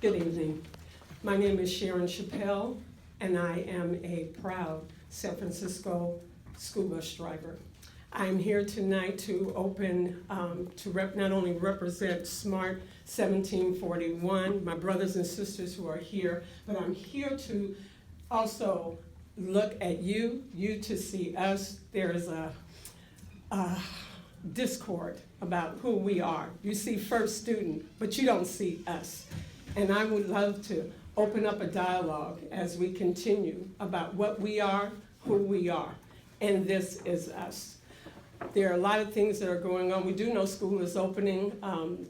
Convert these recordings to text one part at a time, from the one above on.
Good evening. My name is Sharon Chappelle, and I am a proud San Francisco school bus driver. I'm here tonight to not only represent SMART 1741, my brothers and sisters who are here, but I'm here to also look at you to see us. There is a discord about who we are. You see first student, but you don't see us. And I would love to open up a dialogue as we continue about what we are, who we are, and this is us. There are a lot of things that are going on. We do know school is opening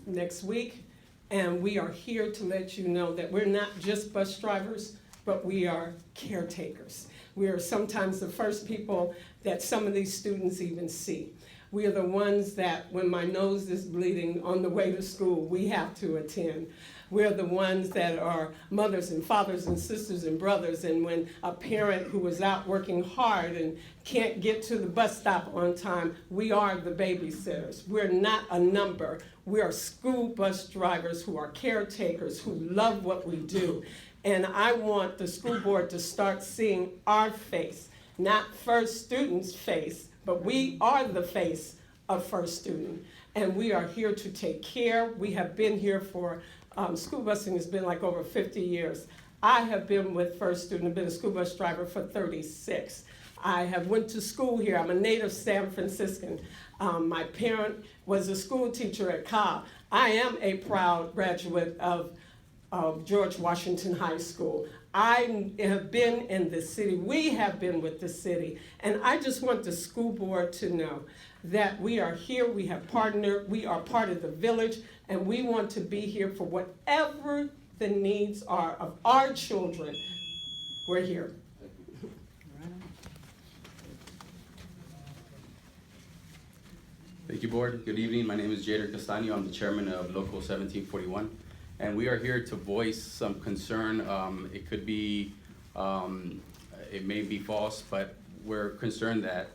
next week, and we are here to let you know that we're not just bus drivers, but we are caretakers. We are sometimes the first people that some of these students even see. We are the ones that when my nose is bleeding on the way to school, we have to attend. We're the ones that are mothers and fathers and sisters and brothers, and when a parent who is out working hard and can't get to the bus stop on time, we are the babysitters. We're not a number. We are school bus drivers who are caretakers, who love what we do. And I want the school board to start seeing our face, not first student's face, but we are the face of first student. And we are here to take care. We have been here for school busing has been like over 50 years. I have been with First Student, I've been a school bus driver for 36. I have went to school here. I'm a native San Franciscan. My parent was a school teacher at Cobb. I am a proud graduate of George Washington High School. I have been in the city. We have been with the city. And I just want the school board to know that we are here, we have partnered, we are part of the village, and we want to be here for whatever the needs are of our children. We're here. Thank you, board. Good evening. My name is Jader Castaño. I'm the chairman of Local 1741. And we are here to voice some concern. It could be, it may be false, but we're concerned that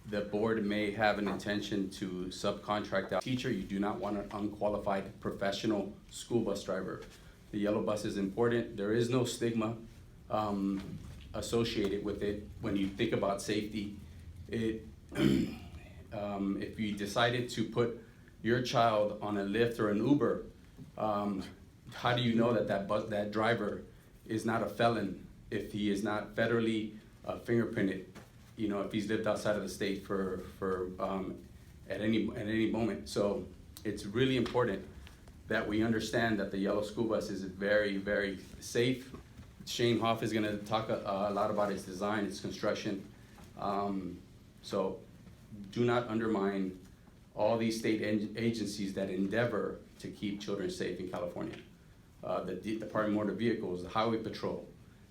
the board may have an intention to subcontract out. Teacher, you do not want an unqualified professional school bus driver. The yellow bus is important. There is no stigma associated with it when you think about safety. If you decided to put your child on a Lyft or an Uber, how do you know that that driver is not a felon if he is not federally fingerprinted? You know, if he's lived outside of the state for at any moment. So it's really important that we understand that the yellow school bus is very, very safe. Shane Hoff is going to talk a lot about its design, its construction. So do not undermine all these state agencies that endeavor to keep children safe in California. The Department of Motor Vehicles, the Highway Patrol,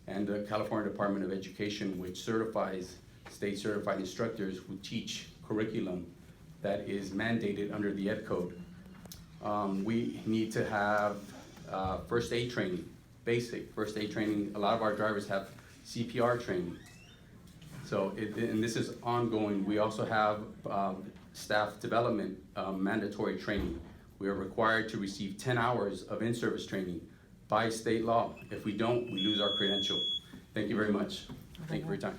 and the California Department of Education, which certifies state certified instructors who teach curriculum that is mandated under the Ed Code. We need to have first aid training, basic first aid training. A lot of our drivers have CPR training. So, and this is ongoing. We also have staff development mandatory training. We are required to receive 10 hours of in-service training by state law. If we don't, we lose our credential. Thank you very much. Thank you for your time.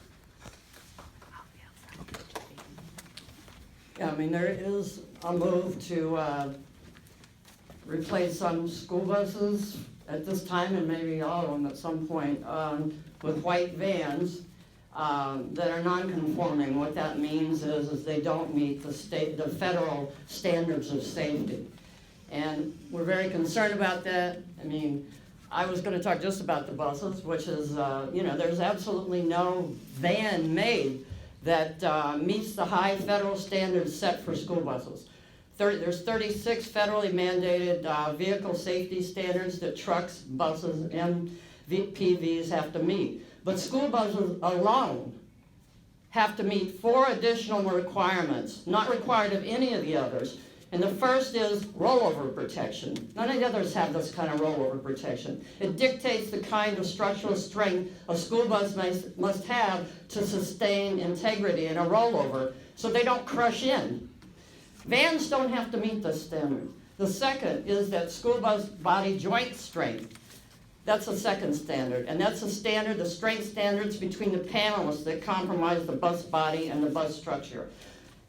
Yeah, I mean, there is a move to replace some school buses at this time, and maybe all of them at some point, with white vans that are non-conforming. What that means is they don't meet the federal standards of safety. And we're very concerned about that. I mean, I was going to talk just about the buses, which is, you know, there's absolutely no van made that meets the high federal standards set for school buses. There's 36 federally mandated vehicle safety standards that trucks, buses, and PVs have to meet. But school buses alone have to meet 4 additional requirements, not required of any of the others. And the first is rollover protection. None of the others have this kind of rollover protection. It dictates the kind of structural strength a school bus must have to sustain integrity in a rollover so they don't crush in. Vans don't have to meet this standard. The second is that school bus body joint strength. That's the second standard, and that's the standard, the strength standards between the panels that comprise the bus body and the bus structure.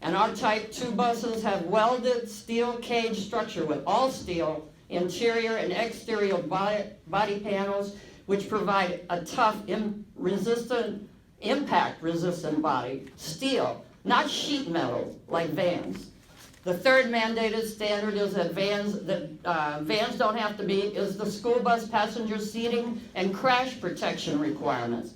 And our Type 2 buses have welded steel cage structure with all steel interior and exterior body panels, which provide a tough, impact-resistant body, steel, not sheet metal like vans. The third mandated standard is that vans don't have to meet is the school bus passenger seating and crash protection requirements.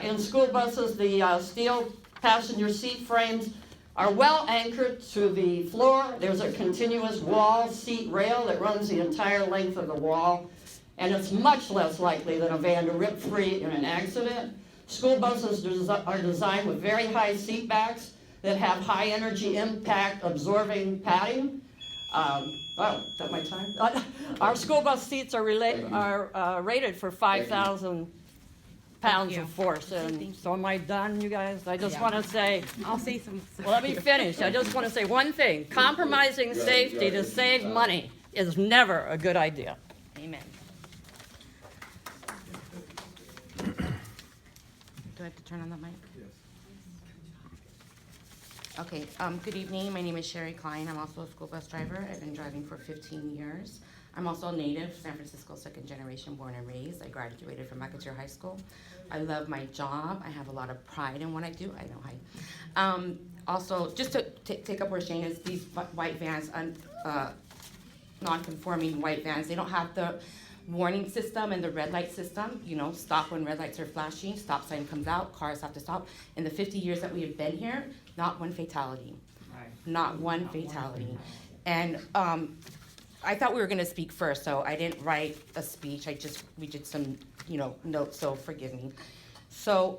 In school buses, the steel passenger seat frames are well anchored to the floor. There's a continuous wall seat rail that runs the entire length of the wall, and it's much less likely than a van to rip free in an accident. School buses are designed with very high seat backs that have high energy impact absorbing padding. Is that my time? Our school bus seats are rated for 5,000 pounds of force. And so am I done, you guys? I just want to say, I'll say some. well, let me finish. I just want to say one thing. Compromising safety to save money is never a good idea. Amen. Do I have to turn on the mic? Okay, good evening. My name is Sherry Klein. I'm also a school bus driver. I've been driving for 15 years. I'm also a native, San Francisco, second generation, born and raised. I graduated from McAteer High School. I love my job. I have a lot of pride in what I do. I know, hi. Also, just to take up where Shane is, these white vans, non-conforming white vans, they don't have the warning system and the red light system, you know, stop when red lights are flashing, stop sign comes out, cars have to stop. In the 50 years that we have been here, not one fatality. Right. Not one fatality. And I thought we were gonna speak first, so I didn't write a speech. We did some, notes, so forgive me. So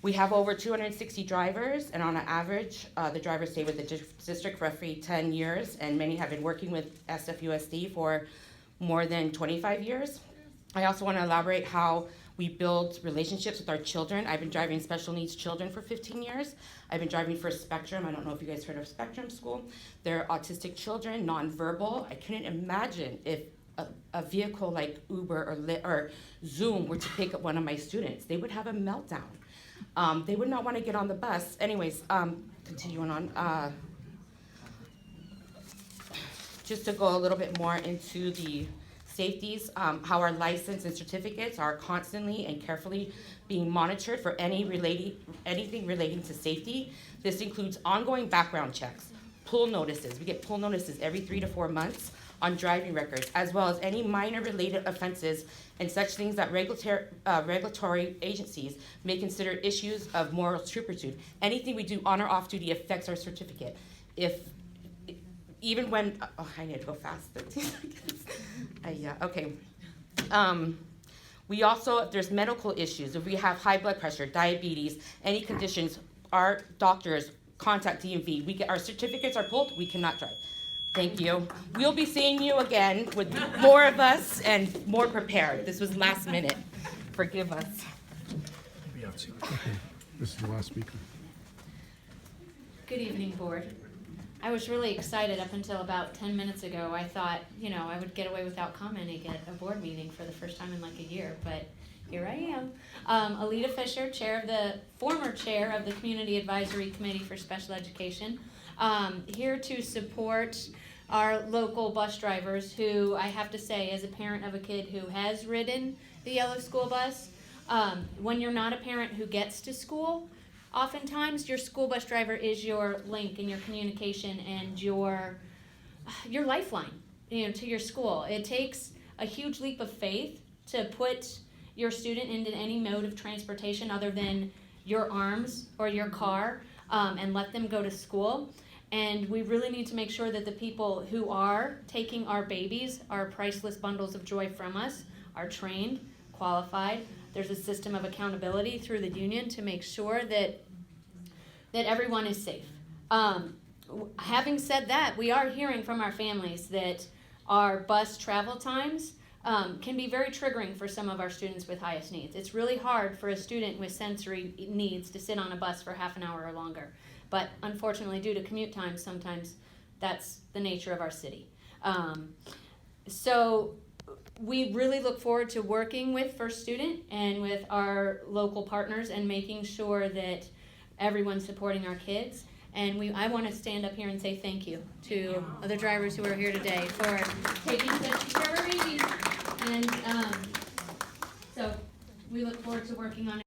we have over 260 drivers, and on an average, the drivers stay with the district for roughly 10 years, and many have been working with SFUSD for more than 25 years. I also want to elaborate how we build relationships with our children. I've been driving special needs children for 15 years. I've been driving for Spectrum. I don't know if you guys heard of Spectrum School. They're autistic children, nonverbal. I couldn't imagine if a vehicle like Uber or ZUM were to pick up one of my students. They would have a meltdown. They would not want to get on the bus. Anyways, continuing on. Just to go a little bit more into the safeties, how our license and certificates are constantly and carefully being monitored for anything relating to safety. This includes ongoing background checks, pull notices. We get pull notices every 3 to 4 months on driving records, as well as any minor related offenses and such things that regulatory agencies may consider issues of moral turpitude. Anything we do on or off duty affects our certificate. Even when, I need to go fast, 13 seconds. Yeah, okay. We also, if there's medical issues, if we have high blood pressure, diabetes, any conditions, our doctors contact DMV. We get our certificates are pulled, we cannot drive. Thank you. We'll be seeing you again with more of us and more prepared. This was last minute. Forgive us. This is the last speaker. Good evening, board. I was really excited up until about 10 minutes ago. I thought, I would get away without commenting at a board meeting for the first time in like a year, but here I am. Alita Fisher, former chair of the Community Advisory Committee for Special Education, here to support our local bus drivers who, I have to say, as a parent of a kid who has ridden the yellow school bus, when you're not a parent who gets to school, oftentimes your school bus driver is your link and your communication and your lifeline, to your school. It takes a huge leap of faith to put your student into any mode of transportation other than your arms or your car, and let them go to school. And we really need to make sure that the people who are taking our babies, our priceless bundles of joy from us, are trained, qualified. There's a system of accountability through the union to make sure that everyone is safe. Having said that, we are hearing from our families that our bus travel times can be very triggering for some of our students with highest needs. It's really hard for a student with sensory needs to sit on a bus for half an hour or longer. But unfortunately, due to commute times, sometimes That's the nature of our city. So we really look forward to working with First Student and with our local partners and making sure that everyone's supporting our kids. And I want to stand up here and say thank you to the drivers who are here today for taking such care of our babies. And so we look forward to working on it.